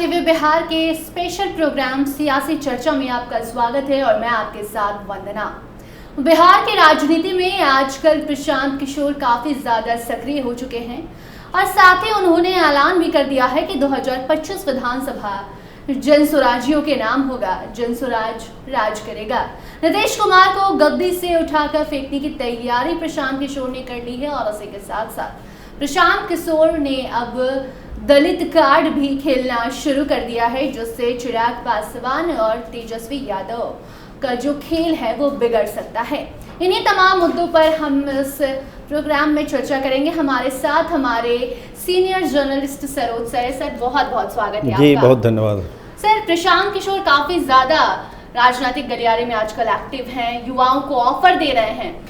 TV Bihar के special programme सियासी चर्चा में आपका स्वागत है और मैं आपके साथ वंदना। बिहार की राजनीति में आजकल प्रशांत किशोर काफी ज्यादा सक्रिय हो चुके हैं और साथ ही उन्होंने ऐलान भी कर दिया है कि 2025 विधानसभा जनसुराजियों के नाम होगा, जनसुराज राज करेगा। नीतीश कुमार को गद्दी से उठाकर फेंकने की तैयारी प्रशांत किशोर ने कर ली है और उसी के साथ साथ प्रशांत किशोर ने अब दलित कार्ड भी खेलना शुरू कर दिया है, जिससे चिराग पासवान और तेजस्वी यादव का जो खेल है वो बिगड़ सकता है। इन्हीं तमाम मुद्दों पर हम इस प्रोग्राम में चर्चा करेंगे। हमारे साथ हमारे सीनियर जर्नलिस्ट सरोज सर, बहुत बहुत स्वागत है जी, आपका। बहुत धन्यवाद सर, प्रशांत किशोर काफी ज्यादा राजनीतिक गलियारे में आजकल एक्टिव हैं, युवाओं को ऑफर दे रहे हैं।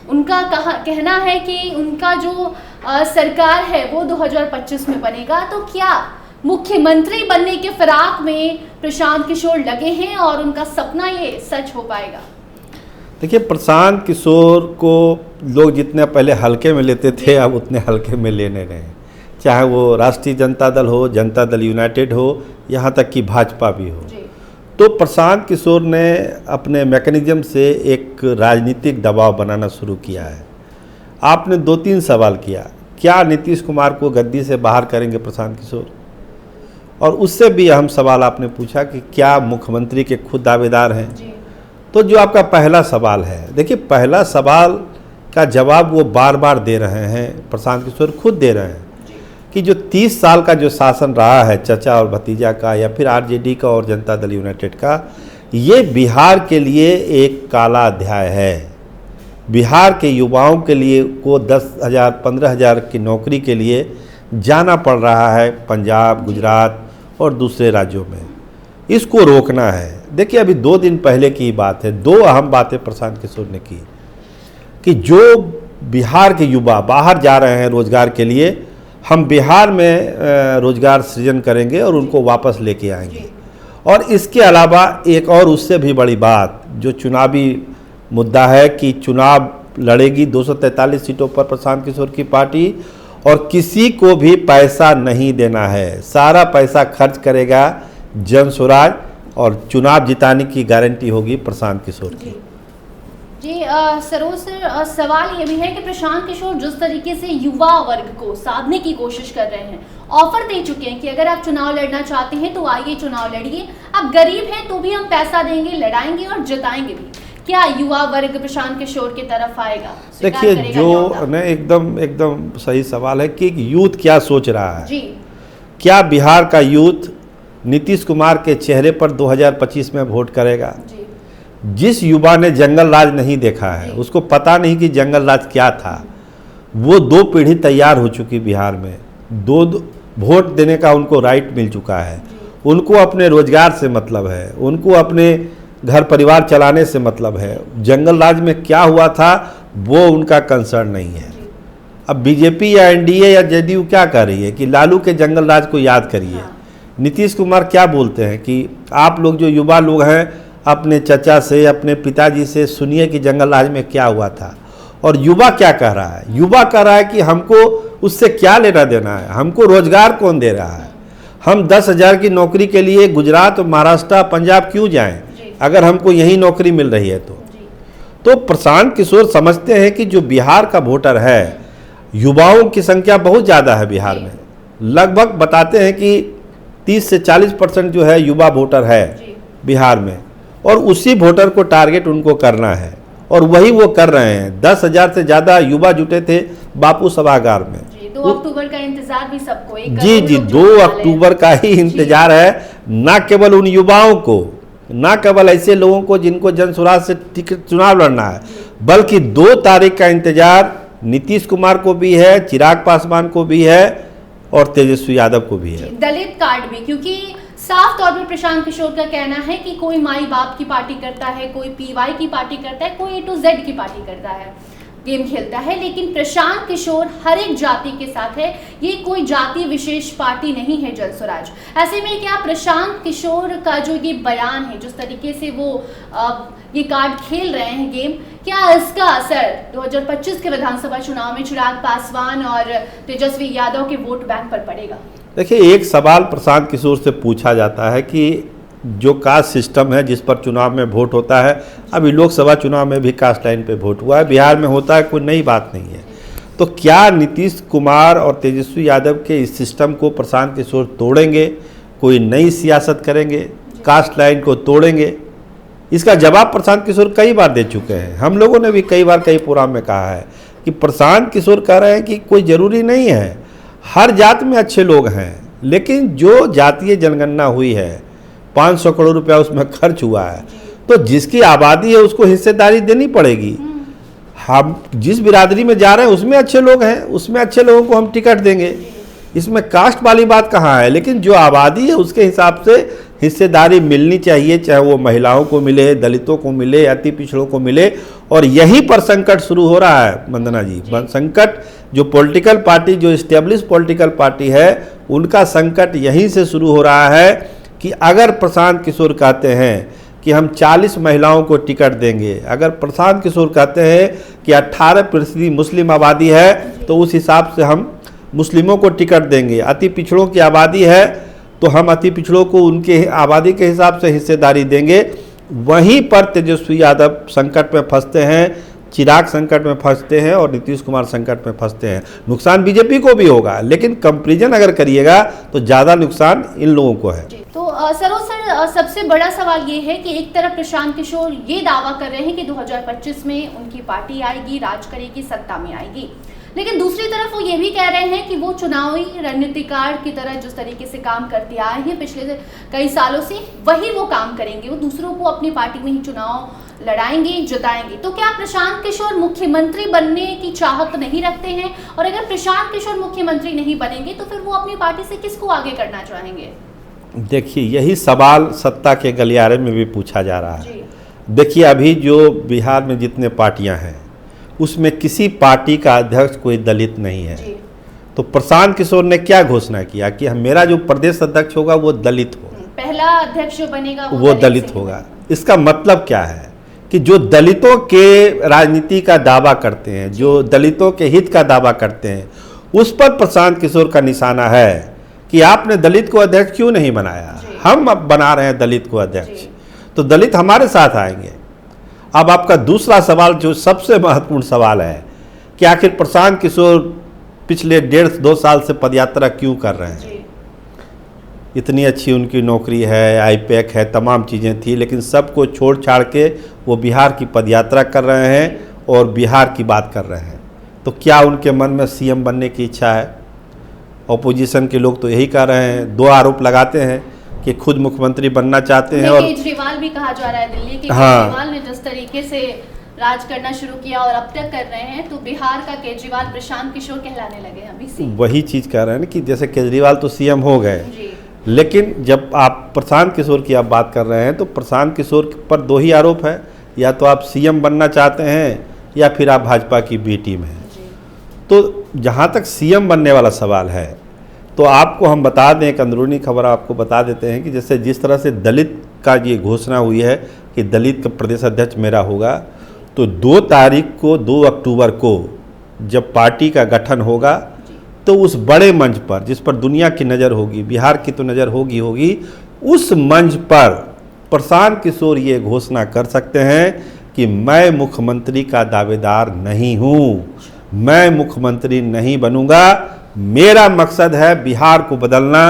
उनका कहना है कि उनका जो सरकार है वो 2025 में बनेगा, तो क्या मुख्यमंत्री बनने के फिराक में प्रशांत किशोर लगे हैं और उनका सपना ये सच हो पाएगा? देखिए, प्रशांत किशोर को लोग जितने पहले हल्के में लेते थे अब उतने हल्के में लेने रहे, चाहे वो राष्ट्रीय जनता दल हो, जनता दल यूनाइटेड हो, यहाँ तक कि भाजपा भी हो। तो प्रशांत किशोर ने अपने मैकेनिज्म से एक राजनीतिक दबाव बनाना शुरू किया है। आपने 2-3 सवाल किया, क्या नीतीश कुमार को गद्दी से बाहर करेंगे प्रशांत किशोर, और उससे भी अहम सवाल आपने पूछा कि क्या मुख्यमंत्री के खुद दावेदार हैं। तो जो आपका पहला सवाल है, देखिए पहला सवाल का जवाब वो बार बार दे रहे हैं, प्रशांत किशोर खुद दे रहे हैं कि जो 30 साल का जो शासन रहा है चचा और भतीजा का, या फिर आरजेडी का और जनता दल यूनाइटेड का, ये बिहार के लिए एक काला अध्याय है। बिहार के युवाओं के लिए को 10,000 15,000 की नौकरी के लिए जाना पड़ रहा है पंजाब, गुजरात और दूसरे राज्यों में। इसको रोकना है। देखिए, अभी 2 दिन पहले की बात है, 2 अहम बातें प्रशांत किशोर ने की कि जो बिहार के युवा बाहर जा रहे हैं रोजगार के लिए, हम बिहार में रोजगार सृजन करेंगे और उनको वापस लेके आएंगे। और इसके अलावा एक और उससे भी बड़ी बात जो चुनावी मुद्दा है कि चुनाव लड़ेगी 243 सीटों पर प्रशांत किशोर की पार्टी, और किसी को भी पैसा नहीं देना है, सारा पैसा खर्च करेगा जनसुराज, और चुनाव जिताने की गारंटी होगी प्रशांत किशोर की। जी सरोज सर, सवाल ये भी है कि प्रशांत किशोर जिस तरीके से युवा वर्ग को साधने की कोशिश कर रहे हैं, ऑफर दे चुके हैं कि अगर आप चुनाव लड़ना चाहते हैं तो आइए चुनाव लड़िए, आप गरीब हैं तो भी हम पैसा देंगे, लड़ाएंगे और जिताएंगे भी। क्या युवा वर्ग प्रशांत किशोर की तरफ आएगा? देखिए, जो ने एकदम सही सवाल है कि यूथ क्या सोच रहा है जी। क्या बिहार का यूथ नीतीश कुमार के चेहरे पर 2025 में वोट करेगा? जिस युवा ने जंगल राज नहीं देखा है, उसको पता नहीं कि जंगल राज क्या था, वो 2 पीढ़ी तैयार हो चुकी बिहार में, 2 वोट देने का उनको राइट मिल चुका है। उनको अपने रोजगार से मतलब है, उनको अपने घर परिवार चलाने से मतलब है। जंगल राज में क्या हुआ था वो उनका कंसर्न नहीं है। अब बीजेपी या एनडीए या जेडीयू क्या कर रही है कि लालू के जंगल राज को याद करिए। नीतीश कुमार क्या बोलते हैं कि आप लोग जो युवा लोग हैं अपने चचा से, अपने पिताजी से सुनिए कि जंगल राज में क्या हुआ था। और युवा क्या कह रहा है? युवा कह रहा है कि हमको उससे क्या लेना देना है, हमको रोजगार कौन दे रहा है, हम 10,000 की नौकरी के लिए गुजरात, महाराष्ट्र, पंजाब क्यों जाएं अगर हमको यही नौकरी मिल रही है। तो प्रशांत किशोर समझते हैं कि जो बिहार का वोटर है, युवाओं की संख्या बहुत ज़्यादा है बिहार में, लगभग बताते हैं कि 30 से 40% जो है युवा वोटर है बिहार में, और उसी वोटर को टारगेट उनको करना है और वही वो कर रहे हैं। 10,000 से ज़्यादा युवा जुटे थे बापू सभागार में। 2 अक्टूबर का इंतजार भी सबको, जी 2 अक्टूबर का ही इंतजार है, ना केवल उन युवाओं को, ना केवल ऐसे लोगों को जिनको जनसुराज से टिकट चुनाव लड़ना है, बल्कि 2 तारीख का इंतजार नीतीश कुमार को भी है, चिराग पासवान को भी है और तेजस्वी यादव को भी है। दलित कार्ड भी, क्योंकि साफ तौर पर प्रशांत किशोर का कहना है कि कोई माई बाप की पार्टी करता है, कोई पीवाई की पार्टी करता है, कोई A to Z की पार्टी करता है, गेम खेलता है, लेकिन प्रशांत किशोर हर एक जाति के साथ है। ये कोई जाति विशेष पार्टी नहीं है जनसुराज। ऐसे में क्या प्रशांत किशोर का जो ये बयान है, जिस तरीके से वो ये कार्ड खेल रहे हैं गेम, क्या इसका असर 2025 के विधानसभा चुनाव में चिराग पासवान और तेजस्वी यादव के वोट बैंक पर पड़ेगा? देखिए, एक सवाल प्रशांत किशोर से पूछा जाता है कि जो कास्ट सिस्टम है जिस पर चुनाव में वोट होता है, अभी लोकसभा चुनाव में भी कास्ट लाइन पे वोट हुआ है, बिहार में होता है, कोई नई बात नहीं है। तो क्या नीतीश कुमार और तेजस्वी यादव के इस सिस्टम को प्रशांत किशोर तोड़ेंगे, कोई नई सियासत करेंगे, कास्ट लाइन को तोड़ेंगे? इसका जवाब प्रशांत किशोर कई बार दे चुके हैं। हम लोगों ने भी कई बार कई प्रोग्राम में कहा है कि प्रशांत किशोर कह रहे हैं कि कोई ज़रूरी नहीं है, हर जात में अच्छे लोग हैं, लेकिन जो जातीय जनगणना हुई है 500 करोड़ रुपया उसमें खर्च हुआ है, तो जिसकी आबादी है उसको हिस्सेदारी देनी पड़ेगी। हम जिस बिरादरी में जा रहे हैं उसमें अच्छे लोग हैं, उसमें अच्छे लोगों को हम टिकट देंगे, इसमें कास्ट वाली बात कहाँ है। लेकिन जो आबादी है उसके हिसाब से हिस्सेदारी मिलनी चाहिए, चाहे वो महिलाओं को मिले, दलितों को मिले, अति पिछड़ों को मिले। और यहीं पर संकट शुरू हो रहा है वंदना जी। संकट जो पॉलिटिकल पार्टी, जो इस्टेब्लिश पॉलिटिकल पार्टी है, उनका संकट यहीं से शुरू हो रहा है कि अगर प्रशांत किशोर कहते हैं कि हम 40 महिलाओं को टिकट देंगे, अगर प्रशांत किशोर कहते हैं कि 18% मुस्लिम आबादी है तो उस हिसाब से हम मुस्लिमों को टिकट देंगे, अति पिछड़ों की आबादी है तो हम अति पिछड़ों को उनके आबादी के हिसाब से हिस्सेदारी देंगे, वहीं पर तेजस्वी यादव संकट में फंसते हैं, चिराग संकट में फंसते हैं और नीतीश कुमार संकट में फंसते हैं। नुकसान बीजेपी को भी होगा, लेकिन कंपैरिजन अगर करिएगा तो ज़्यादा नुकसान इन लोगों को है। तो सरोज सर, सबसे बड़ा सवाल ये है कि एक तरफ प्रशांत किशोर ये दावा कर रहे हैं कि 2025 में उनकी पार्टी आएगी, राज करेगी, सत्ता में आएगी, लेकिन दूसरी तरफ वो ये भी कह रहे हैं कि वो चुनावी रणनीतिकार की तरह जिस तरीके से काम करते आए हैं पिछले कई सालों से, वही वो काम करेंगे, वो दूसरों को अपनी पार्टी में ही चुनाव लड़ाएंगे, जिताएंगे। तो क्या प्रशांत किशोर मुख्यमंत्री बनने की चाहत नहीं रखते हैं? और अगर प्रशांत किशोर मुख्यमंत्री नहीं बनेंगे तो फिर वो अपनी पार्टी से किसको आगे करना चाहेंगे? देखिए, यही सवाल सत्ता के गलियारे में भी पूछा जा रहा है। देखिए, अभी जो बिहार में जितने पार्टियां हैं उसमें किसी पार्टी का अध्यक्ष कोई दलित नहीं है। तो प्रशांत किशोर ने क्या घोषणा किया कि मेरा जो प्रदेश अध्यक्ष होगा वो दलित हो, पहला अध्यक्ष जो बनेगा वो दलित होगा। इसका मतलब क्या है कि जो दलितों के राजनीति का दावा करते हैं, जो दलितों के हित का दावा करते हैं, उस पर प्रशांत किशोर का निशाना है कि आपने दलित को अध्यक्ष क्यों नहीं बनाया, हम अब बना रहे हैं दलित को अध्यक्ष, तो दलित हमारे साथ आएंगे। अब आपका दूसरा सवाल जो सबसे महत्वपूर्ण सवाल है कि आखिर प्रशांत किशोर पिछले 1.5-2 साल से पदयात्रा क्यों कर रहे हैं? इतनी अच्छी उनकी नौकरी है, आईपैक है, तमाम चीज़ें थी, लेकिन सबको छोड़ छाड़ के वो बिहार की पदयात्रा कर रहे हैं और बिहार की बात कर रहे हैं। तो क्या उनके मन में सीएम बनने की इच्छा है? ऑपोजिशन के लोग तो यही कह रहे हैं, 2 आरोप लगाते हैं कि खुद मुख्यमंत्री बनना चाहते हैं। और केजरीवाल भी कहा जा रहा है दिल्ली के, हाँ, केजरीवाल ने जिस तरीके से राज करना शुरू किया और अब तक कर रहे हैं, तो बिहार का केजरीवाल प्रशांत किशोर कहलाने लगे अभी से। वही चीज़ कह रहे हैं कि जैसे केजरीवाल तो सीएम हो गए, लेकिन जब आप प्रशांत किशोर की आप बात कर रहे हैं तो प्रशांत किशोर पर 2 ही आरोप है, या तो आप सीएम बनना चाहते हैं या फिर आप भाजपा की बी टीम है। तो जहाँ तक सीएम बनने वाला सवाल है तो आपको हम बता दें, एक अंदरूनी खबर आपको बता देते हैं कि जैसे जिस तरह से दलित का ये घोषणा हुई है कि दलित का प्रदेश अध्यक्ष मेरा होगा, तो 2 तारीख को 2 अक्टूबर को जब पार्टी का गठन होगा तो उस बड़े मंच पर जिस पर दुनिया की नज़र होगी, बिहार की तो नज़र होगी, उस मंच पर प्रशांत किशोर ये घोषणा कर सकते हैं कि मैं मुख्यमंत्री का दावेदार नहीं हूँ, मैं मुख्यमंत्री नहीं बनूंगा, मेरा मकसद है बिहार को बदलना,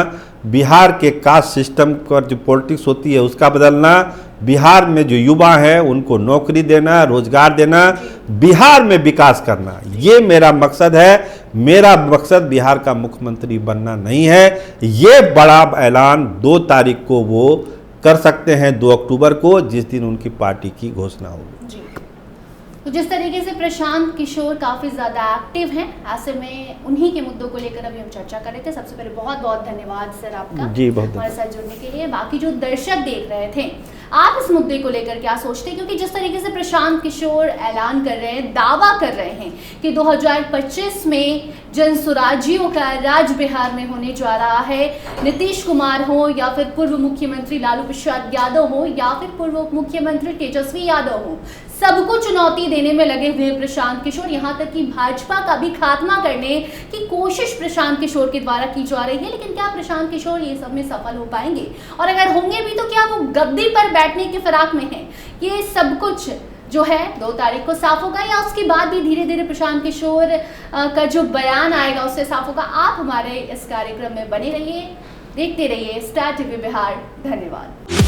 बिहार के कास्ट सिस्टम पर जो पॉलिटिक्स होती है उसका बदलना, बिहार में जो युवा हैं उनको नौकरी देना, रोजगार देना, बिहार में विकास करना, ये मेरा मकसद है। मेरा मकसद बिहार का मुख्यमंत्री बनना नहीं है। ये बड़ा ऐलान 2 तारीख को वो कर सकते हैं, 2 अक्टूबर को, जिस दिन उनकी पार्टी की घोषणा होगी। तो जिस तरीके से प्रशांत किशोर काफ़ी ज़्यादा एक्टिव हैं, ऐसे में उन्हीं के मुद्दों को लेकर अभी हम चर्चा कर रहे थे। सबसे पहले बहुत बहुत धन्यवाद सर आपका जी, बहुत हमारे साथ जुड़ने के लिए। बाकी जो दर्शक देख रहे थे, आप इस मुद्दे को लेकर क्या सोचते हैं? क्योंकि जिस तरीके से प्रशांत किशोर ऐलान कर रहे हैं, दावा कर रहे हैं कि 2025 में जन स्वराज्यों का राज बिहार में होने जा रहा है, नीतीश कुमार हो या फिर पूर्व मुख्यमंत्री लालू प्रसाद यादव हो या फिर पूर्व मुख्यमंत्री तेजस्वी यादव हो, सबको चुनौती देने में लगे हुए प्रशांत किशोर, यहाँ तक कि भाजपा का भी खात्मा करने की कोशिश प्रशांत किशोर के द्वारा की जा रही है। लेकिन क्या प्रशांत किशोर ये सब में सफल हो पाएंगे, और अगर होंगे भी तो क्या वो गद्दी पर बैठने की फिराक में है? ये सब कुछ जो है 2 तारीख को साफ होगा, या उसके बाद भी धीरे धीरे प्रशांत किशोर का जो बयान आएगा उससे साफ होगा। आप हमारे इस कार्यक्रम में बने रहिए, देखते रहिए स्टार टीवी बिहार। धन्यवाद।